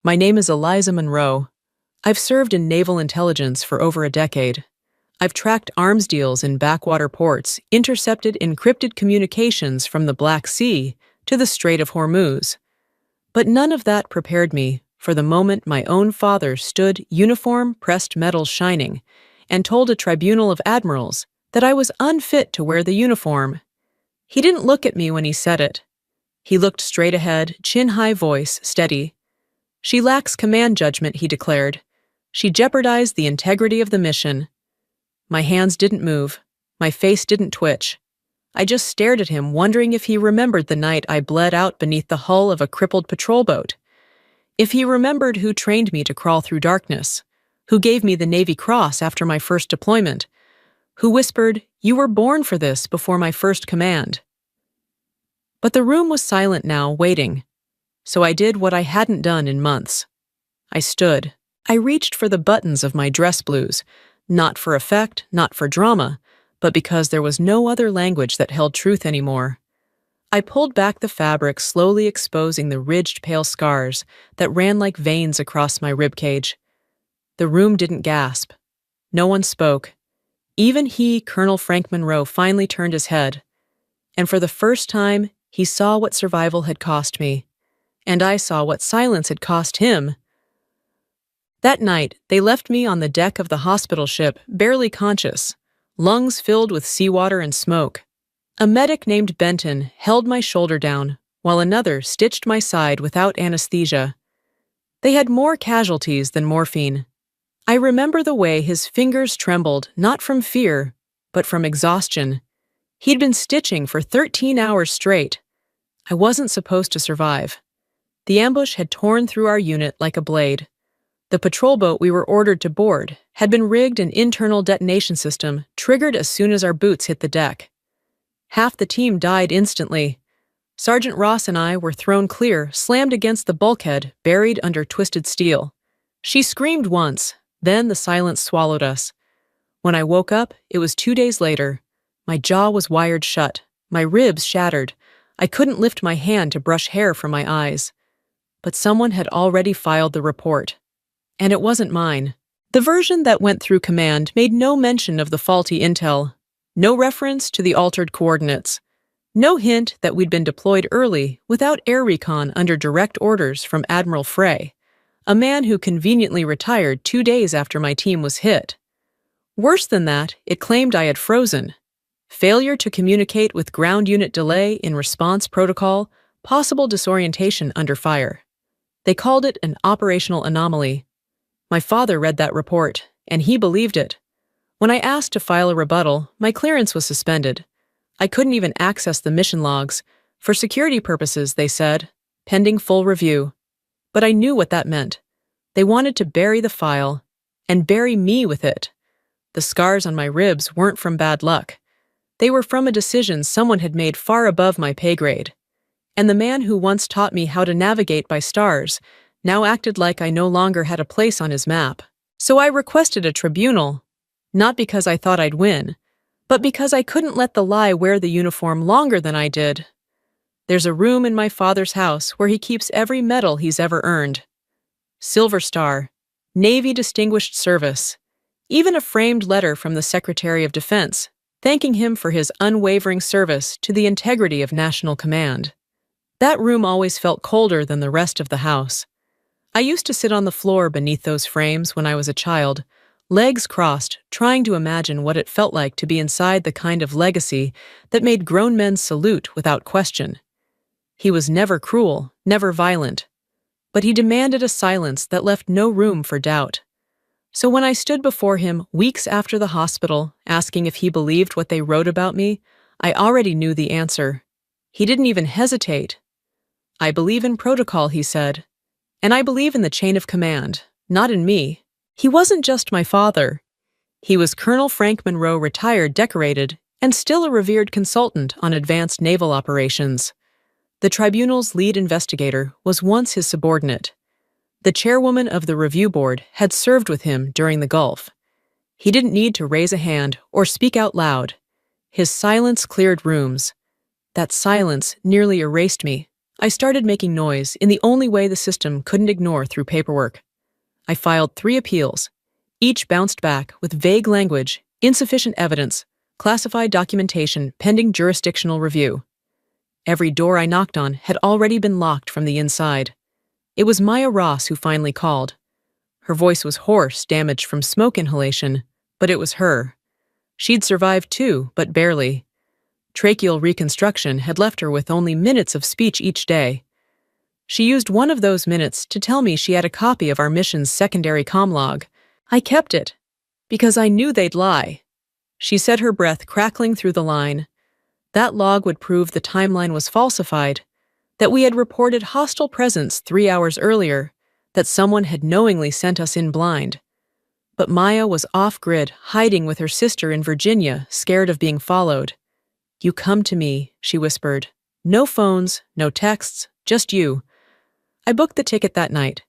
My name is Eliza Monroe. I've served in naval intelligence for over a decade. I've tracked arms deals in backwater ports, intercepted encrypted communications from the Black Sea to the Strait of Hormuz. But none of that prepared me for the moment my own father stood, uniform, pressed metals shining, and told a tribunal of admirals that I was unfit to wear the uniform. He didn't look at me when he said it. He looked straight ahead, chin-high voice, steady. "She lacks command judgment," he declared. "She jeopardized the integrity of the mission." My hands didn't move. My face didn't twitch. I just stared at him, wondering if he remembered the night I bled out beneath the hull of a crippled patrol boat. If he remembered who trained me to crawl through darkness, who gave me the Navy Cross after my first deployment, who whispered, "You were born for this," before my first command. But the room was silent now, waiting. So I did what I hadn't done in months. I stood. I reached for the buttons of my dress blues, not for effect, not for drama, but because there was no other language that held truth anymore. I pulled back the fabric, slowly exposing the ridged pale scars that ran like veins across my ribcage. The room didn't gasp. No one spoke. Even he, Colonel Frank Monroe, finally turned his head. And for the first time, he saw what survival had cost me. And I saw what silence had cost him. That night, they left me on the deck of the hospital ship, barely conscious, lungs filled with seawater and smoke. A medic named Benton held my shoulder down, while another stitched my side without anesthesia. They had more casualties than morphine. I remember the way his fingers trembled, not from fear, but from exhaustion. He'd been stitching for 13 hours straight. I wasn't supposed to survive. The ambush had torn through our unit like a blade. The patrol boat we were ordered to board had been rigged an internal detonation system triggered as soon as our boots hit the deck. Half the team died instantly. Sergeant Ross and I were thrown clear, slammed against the bulkhead, buried under twisted steel. She screamed once, then the silence swallowed us. When I woke up, it was 2 days later. My jaw was wired shut, my ribs shattered. I couldn't lift my hand to brush hair from my eyes. But someone had already filed the report. And it wasn't mine. The version that went through command made no mention of the faulty intel, no reference to the altered coordinates, no hint that we'd been deployed early without air recon under direct orders from Admiral Frey, a man who conveniently retired 2 days after my team was hit. Worse than that, it claimed I had frozen. Failure to communicate with ground unit delay in response protocol, possible disorientation under fire. They called it an operational anomaly. My father read that report, and he believed it. When I asked to file a rebuttal, my clearance was suspended. I couldn't even access the mission logs. For security purposes, they said, pending full review. But I knew what that meant. They wanted to bury the file, and bury me with it. The scars on my ribs weren't from bad luck. They were from a decision someone had made far above my pay grade. And the man who once taught me how to navigate by stars now acted like I no longer had a place on his map. So I requested a tribunal, not because I thought I'd win, but because I couldn't let the lie wear the uniform longer than I did. There's a room in my father's house where he keeps every medal he's ever earned. Silver Star, Navy Distinguished Service, even a framed letter from the Secretary of Defense, thanking him for his unwavering service to the integrity of national command. That room always felt colder than the rest of the house. I used to sit on the floor beneath those frames when I was a child, legs crossed, trying to imagine what it felt like to be inside the kind of legacy that made grown men salute without question. He was never cruel, never violent, but he demanded a silence that left no room for doubt. So when I stood before him weeks after the hospital, asking if he believed what they wrote about me, I already knew the answer. He didn't even hesitate. "I believe in protocol," he said. "And I believe in the chain of command, not in me." He wasn't just my father. He was Colonel Frank Monroe, retired, decorated, and still a revered consultant on advanced naval operations. The tribunal's lead investigator was once his subordinate. The chairwoman of the review board had served with him during the Gulf. He didn't need to raise a hand or speak out loud. His silence cleared rooms. That silence nearly erased me. I started making noise in the only way the system couldn't ignore through paperwork. I filed 3 appeals. Each bounced back with vague language, insufficient evidence, classified documentation pending jurisdictional review. Every door I knocked on had already been locked from the inside. It was Maya Ross who finally called. Her voice was hoarse, damaged from smoke inhalation, but it was her. She'd survived too, but barely. Tracheal reconstruction had left her with only minutes of speech each day. She used one of those minutes to tell me she had a copy of our mission's secondary comm log. I kept it, because I knew they'd lie. She said, her breath crackling through the line. That log would prove the timeline was falsified, that we had reported hostile presence 3 hours earlier, that someone had knowingly sent us in blind. But Maya was off-grid, hiding with her sister in Virginia, scared of being followed. "You come to me," she whispered. "No phones, no texts, just you." I booked the ticket that night.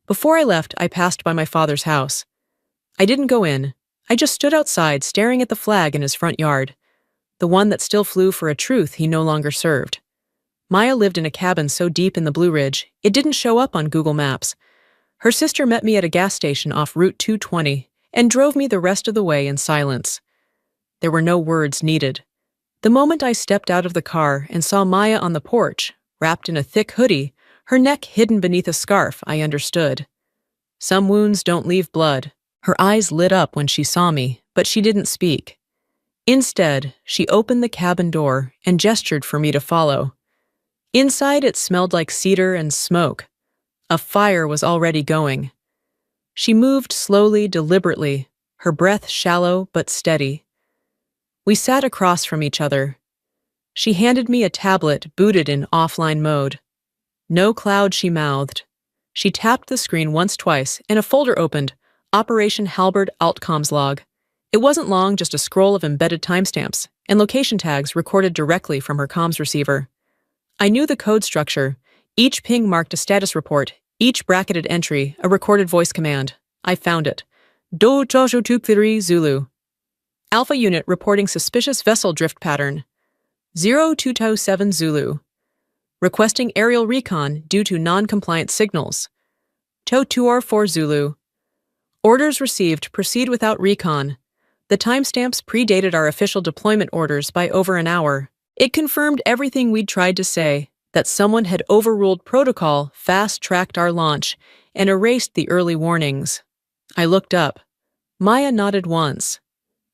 Before I left, I passed by my father's house. I didn't go in. I just stood outside, staring at the flag in his front yard, the one that still flew for a truth he no longer served. Maya lived in a cabin so deep in the Blue Ridge, it didn't show up on Google Maps. Her sister met me at a gas station off Route 220 and drove me the rest of the way in silence. There were no words needed. The moment I stepped out of the car and saw Maya on the porch, wrapped in a thick hoodie, her neck hidden beneath a scarf, I understood. Some wounds don't leave blood. Her eyes lit up when she saw me, but she didn't speak. Instead, she opened the cabin door and gestured for me to follow. Inside, it smelled like cedar and smoke. A fire was already going. She moved slowly, deliberately, her breath shallow but steady. We sat across from each other. She handed me a tablet booted in offline mode. "No cloud," she mouthed. She tapped the screen twice, and a folder opened, Operation Halberd Altcoms log. It wasn't long, just a scroll of embedded timestamps and location tags recorded directly from her comms receiver. I knew the code structure. Each ping marked a status report, each bracketed entry a recorded voice command. I found it. Do Jojo 2 Zulu. Alpha unit reporting suspicious vessel drift pattern. 0227 Zulu. Requesting aerial recon due to non-compliant signals. To 2R4 Zulu. Orders received, proceed without recon. The timestamps predated our official deployment orders by over an hour. It confirmed everything we'd tried to say, that someone had overruled protocol, fast-tracked our launch, and erased the early warnings. I looked up. Maya nodded once.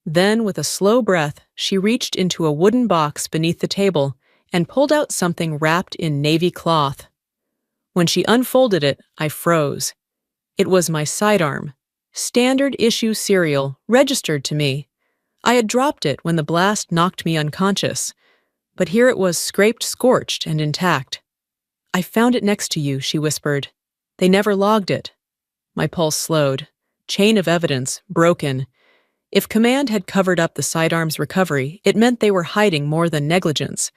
Then, with a slow breath, she reached into a wooden box beneath the table and pulled out something wrapped in navy cloth. When she unfolded it, I froze. It was my sidearm. Standard issue serial, registered to me. I had dropped it when the blast knocked me unconscious, but here it was scraped, scorched, and intact. "I found it next to you," she whispered. "They never logged it." My pulse slowed. Chain of evidence, broken. If command had covered up the sidearm's recovery, it meant they were hiding more than negligence.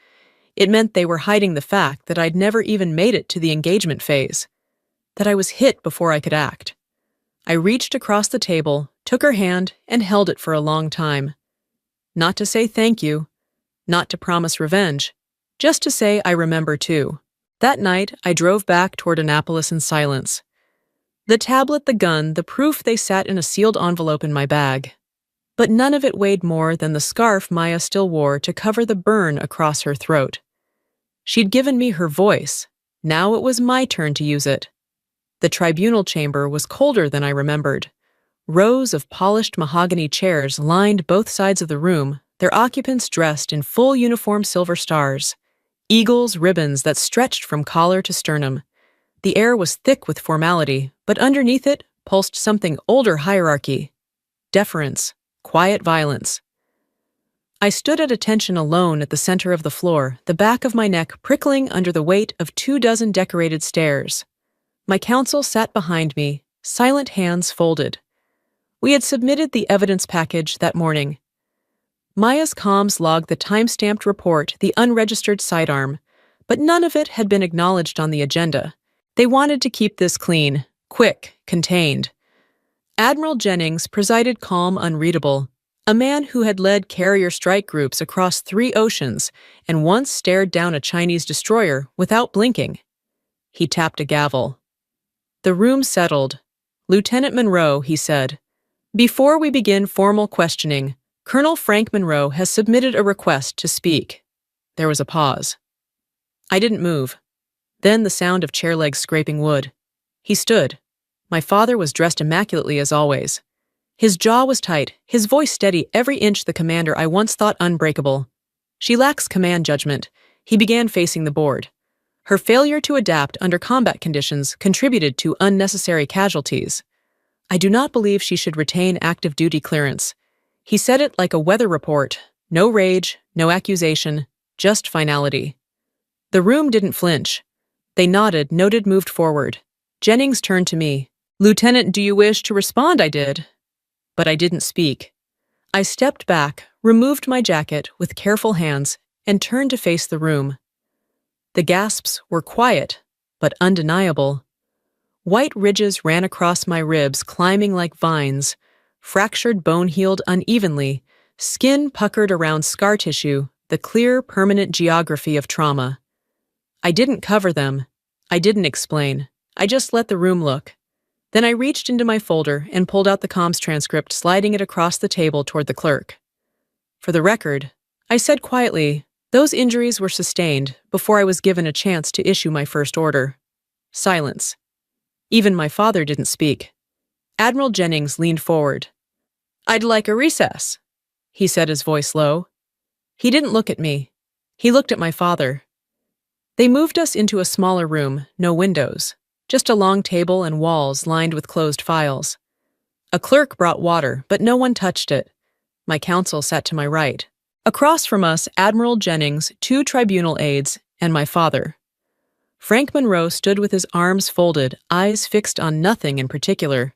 It meant they were hiding the fact that I'd never even made it to the engagement phase, that I was hit before I could act. I reached across the table, took her hand, and held it for a long time. Not to say thank you, not to promise revenge, just to say I remember too. That night, I drove back toward Annapolis in silence. The tablet, the gun, the proof, they sat in a sealed envelope in my bag. But none of it weighed more than the scarf Maya still wore to cover the burn across her throat. She'd given me her voice. Now it was my turn to use it. The tribunal chamber was colder than I remembered. Rows of polished mahogany chairs lined both sides of the room, their occupants dressed in full uniform silver stars. Eagles' ribbons that stretched from collar to sternum. The air was thick with formality, but underneath it pulsed something older hierarchy. Deference, quiet violence. I stood at attention alone at the center of the floor, the back of my neck prickling under the weight of 24 decorated stairs. My counsel sat behind me, silent hands folded. We had submitted the evidence package that morning. Maya's comms logged the time-stamped report, the unregistered sidearm, but none of it had been acknowledged on the agenda. They wanted to keep this clean, quick, contained. Admiral Jennings presided, calm, unreadable, A man who had led carrier strike groups across 3 oceans and once stared down a Chinese destroyer without blinking. He tapped a gavel. The room settled. "Lieutenant Monroe," he said, "before we begin formal questioning, Colonel Frank Monroe has submitted a request to speak." There was a pause. I didn't move. Then the sound of chair legs scraping wood. He stood. My father was dressed immaculately as always. His jaw was tight, his voice steady, every inch the commander I once thought unbreakable. "She lacks command judgment." He began facing the board. "Her failure to adapt under combat conditions contributed to unnecessary casualties. I do not believe she should retain active duty clearance." He said it like a weather report. No rage, no accusation, just finality. The room didn't flinch. They nodded, noted, moved forward. Jennings turned to me. "Lieutenant, do you wish to respond?" I did. But I didn't speak. I stepped back, removed my jacket with careful hands, and turned to face the room. The gasps were quiet, but undeniable. White ridges ran across my ribs, climbing like vines. Fractured bone healed unevenly, skin puckered around scar tissue, the clear, permanent geography of trauma. I didn't cover them. I didn't explain. I just let the room look. Then I reached into my folder and pulled out the comms transcript, sliding it across the table toward the clerk. "For the record," I said quietly, "those injuries were sustained before I was given a chance to issue my first order." Silence. Even my father didn't speak. Admiral Jennings leaned forward. "I'd like a recess," he said, his voice low. He didn't look at me. He looked at my father. They moved us into a smaller room, no windows. Just a long table and walls lined with closed files. A clerk brought water, but no one touched it. My counsel sat to my right. Across from us, Admiral Jennings, 2 tribunal aides, and my father. Frank Monroe stood with his arms folded, eyes fixed on nothing in particular.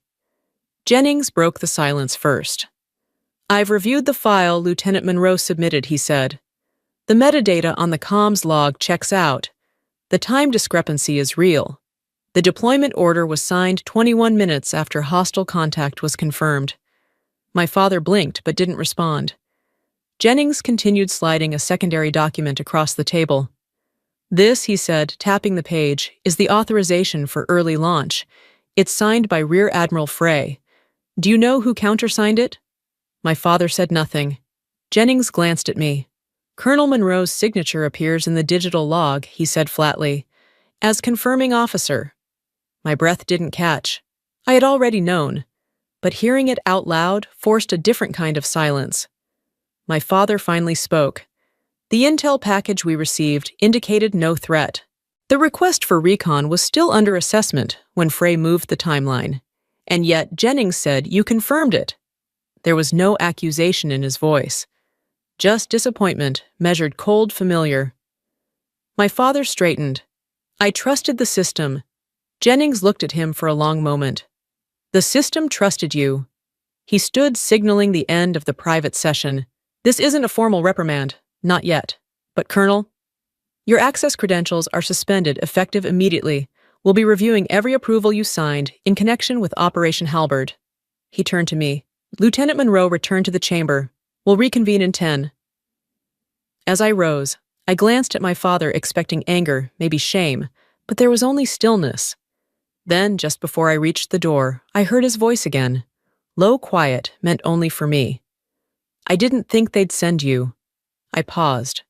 Jennings broke the silence first. "I've reviewed the file Lieutenant Monroe submitted," he said. "The metadata on the comms log checks out. The time discrepancy is real. The deployment order was signed 21 minutes after hostile contact was confirmed." My father blinked but didn't respond. Jennings continued sliding a secondary document across the table. "This," he said, tapping the page, "is the authorization for early launch. It's signed by Rear Admiral Frey. Do you know who countersigned it?" My father said nothing. Jennings glanced at me. "Colonel Monroe's signature appears in the digital log," he said flatly, "as confirming officer." My breath didn't catch. I had already known, but hearing it out loud forced a different kind of silence. My father finally spoke. "The intel package we received indicated no threat. The request for recon was still under assessment when Frey moved the timeline. And yet Jennings said you confirmed it." There was no accusation in his voice. Just disappointment, measured cold, familiar. My father straightened. "I trusted the system." Jennings looked at him for a long moment. "The system trusted you." He stood, signaling the end of the private session. "This isn't a formal reprimand. Not yet. But, Colonel, your access credentials are suspended, effective immediately. We'll be reviewing every approval you signed in connection with Operation Halberd." He turned to me. "Lieutenant Monroe, return to the chamber. We'll reconvene in 10. As I rose, I glanced at my father, expecting anger, maybe shame, but there was only stillness. Then, just before I reached the door, I heard his voice again. Low, quiet, meant only for me. "I didn't think they'd send you." I paused,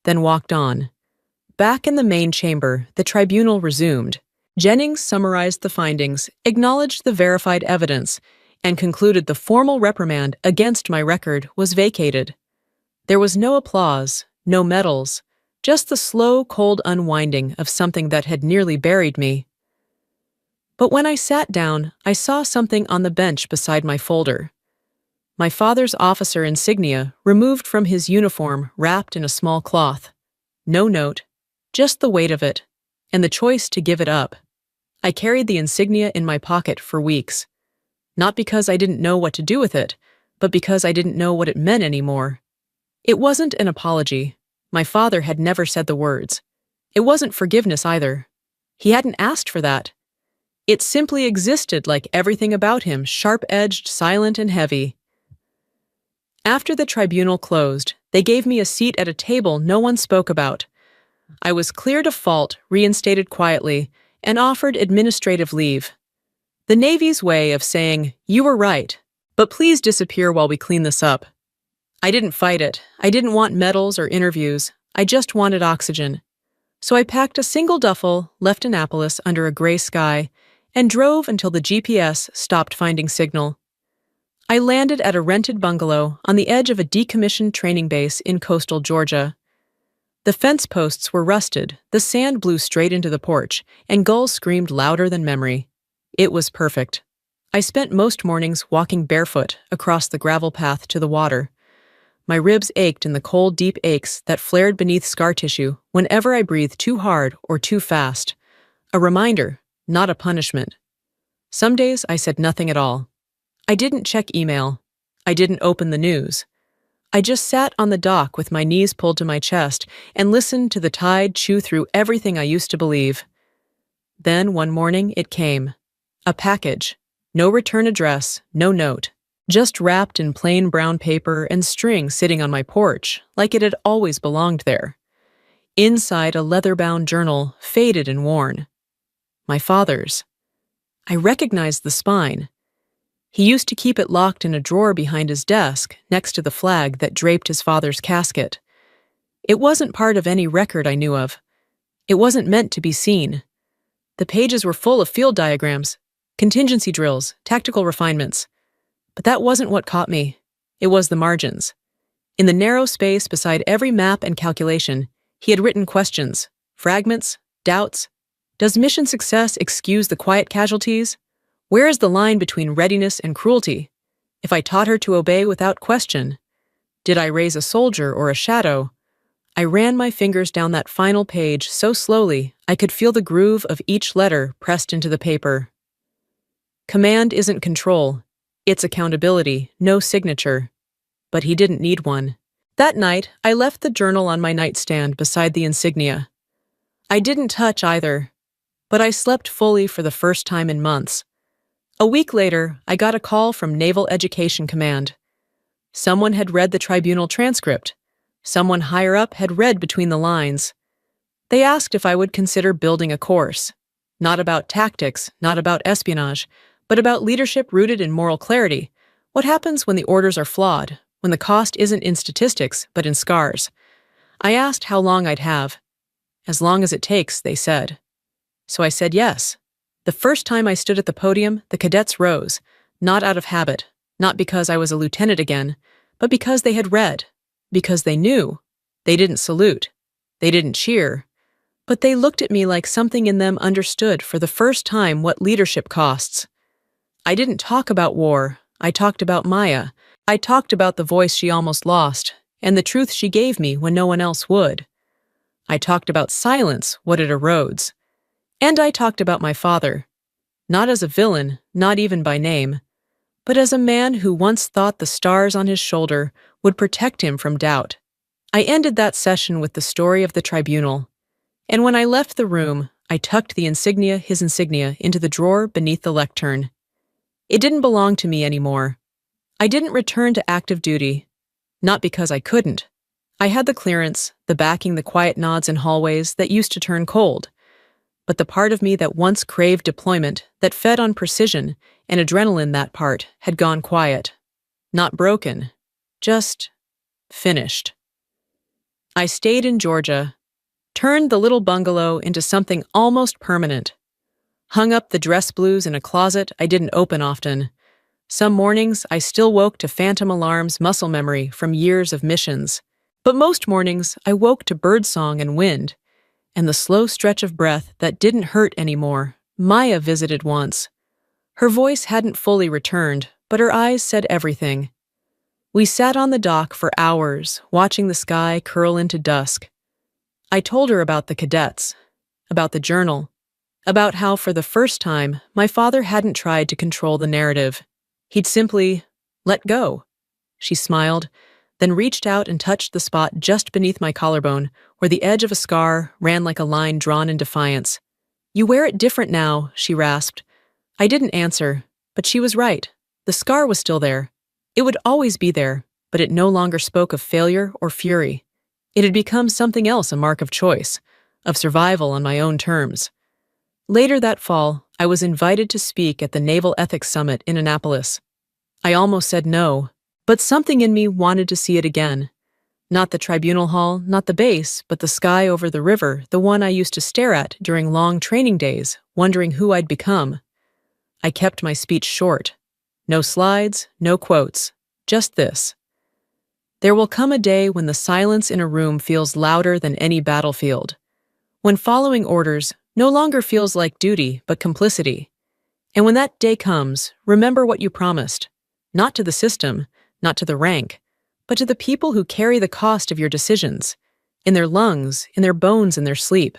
then walked on. Back in the main chamber, the tribunal resumed. Jennings summarized the findings, acknowledged the verified evidence, and concluded the formal reprimand against my record was vacated. There was no applause, no medals, just the slow, cold unwinding of something that had nearly buried me. But when I sat down, I saw something on the bench beside my folder. My father's officer insignia, removed from his uniform, wrapped in a small cloth. No note, just the weight of it, and the choice to give it up. I carried the insignia in my pocket for weeks. Not because I didn't know what to do with it, but because I didn't know what it meant anymore. It wasn't an apology. My father had never said the words. It wasn't forgiveness either. He hadn't asked for that. It simply existed like everything about him, sharp-edged, silent, and heavy. After the tribunal closed, they gave me a seat at a table no one spoke about. I was cleared of fault, reinstated quietly, and offered administrative leave. The Navy's way of saying, "You were right, but please disappear while we clean this up." I didn't fight it. I didn't want medals or interviews. I just wanted oxygen. So I packed a single duffel, left Annapolis under a gray sky, and drove until the GPS stopped finding signal. I landed at a rented bungalow on the edge of a decommissioned training base in coastal Georgia. The fence posts were rusted, the sand blew straight into the porch, and gulls screamed louder than memory. It was perfect. I spent most mornings walking barefoot across the gravel path to the water. My ribs ached in the cold, deep aches that flared beneath scar tissue whenever I breathed too hard or too fast. A reminder, not a punishment. Some days I said nothing at all. I didn't check email. I didn't open the news. I just sat on the dock with my knees pulled to my chest and listened to the tide chew through everything I used to believe. Then one morning it came. A package. No return address, no note. Just wrapped in plain brown paper and string sitting on my porch, like it had always belonged there. Inside a leather-bound journal, faded and worn. My father's. I recognized the spine. He used to keep it locked in a drawer behind his desk, next to the flag that draped his father's casket. It wasn't part of any record I knew of. It wasn't meant to be seen. The pages were full of field diagrams, contingency drills, tactical refinements. But that wasn't what caught me. It was the margins. In the narrow space beside every map and calculation, he had written questions, fragments, doubts. Does mission success excuse the quiet casualties? Where is the line between readiness and cruelty? If I taught her to obey without question, did I raise a soldier or a shadow? I ran my fingers down that final page so slowly I could feel the groove of each letter pressed into the paper. Command isn't control. It's accountability, no signature. But he didn't need one. That night, I left the journal on my nightstand beside the insignia. I didn't touch either, but I slept fully for the first time in months. A week later, I got a call from Naval Education Command. Someone had read the tribunal transcript. Someone higher up had read between the lines. They asked if I would consider building a course. Not about tactics, not about espionage, but about leadership rooted in moral clarity. What happens when the orders are flawed, when the cost isn't in statistics, but in scars? I asked how long I'd have. As long as it takes, they said. So I said yes. The first time I stood at the podium, the cadets rose, not out of habit, not because I was a lieutenant again, but because they had read, because they knew. They didn't salute. They didn't cheer. But they looked at me like something in them understood for the first time what leadership costs. I didn't talk about war. I talked about Maya. I talked about the voice she almost lost, and the truth she gave me when no one else would. I talked about silence, what it erodes. And I talked about my father, not as a villain, not even by name, but as a man who once thought the stars on his shoulder would protect him from doubt. I ended that session with the story of the tribunal, and when I left the room, I tucked his insignia, into the drawer beneath the lectern. It didn't belong to me anymore. I didn't return to active duty, not because I couldn't. I had the clearance, the backing, the quiet nods in hallways that used to turn cold. But the part of me that once craved deployment, that fed on precision and adrenaline, that part had gone quiet. Not broken, just finished. I stayed in Georgia, turned the little bungalow into something almost permanent, hung up the dress blues in a closet I didn't open often. Some mornings I still woke to phantom alarms, muscle memory from years of missions. But most mornings I woke to birdsong and wind, and the slow stretch of breath that didn't hurt anymore. Maya visited once. Her voice hadn't fully returned, but her eyes said everything. We sat on the dock for hours, watching the sky curl into dusk. I told her about the cadets, about the journal, about how, for the first time, my father hadn't tried to control the narrative. He'd simply let go. She smiled, then reached out and touched the spot just beneath my collarbone, where the edge of a scar ran like a line drawn in defiance. "You wear it different now," she rasped. I didn't answer, but she was right. The scar was still there. It would always be there, but it no longer spoke of failure or fury. It had become something else, a mark of choice, of survival on my own terms. Later that fall, I was invited to speak at the Naval Ethics Summit in Annapolis. I almost said no, but something in me wanted to see it again. Not the tribunal hall, not the base, but the sky over the river, the one I used to stare at during long training days, wondering who I'd become. I kept my speech short. No slides, no quotes, just this. There will come a day when the silence in a room feels louder than any battlefield. When following orders no longer feels like duty, but complicity. And when that day comes, remember what you promised. Not to the system, not to the rank, but to the people who carry the cost of your decisions, in their lungs, in their bones, in their sleep.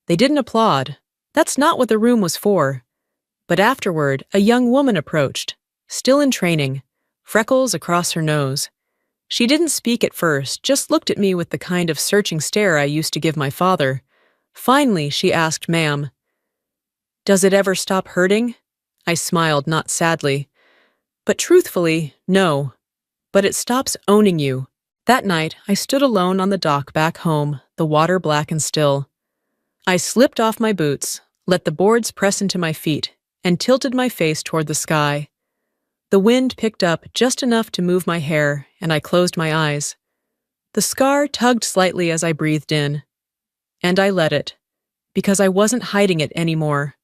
They didn't applaud. That's not what the room was for. But afterward, a young woman approached, still in training, freckles across her nose. She didn't speak at first, just looked at me with the kind of searching stare I used to give my father. Finally, she asked, "Ma'am, does it ever stop hurting?" I smiled, not sadly. But truthfully, no. But it stops owning you. That night, I stood alone on the dock back home, the water black and still. I slipped off my boots, let the boards press into my feet, and tilted my face toward the sky. The wind picked up just enough to move my hair, and I closed my eyes. The scar tugged slightly as I breathed in. And I let it, because I wasn't hiding it anymore.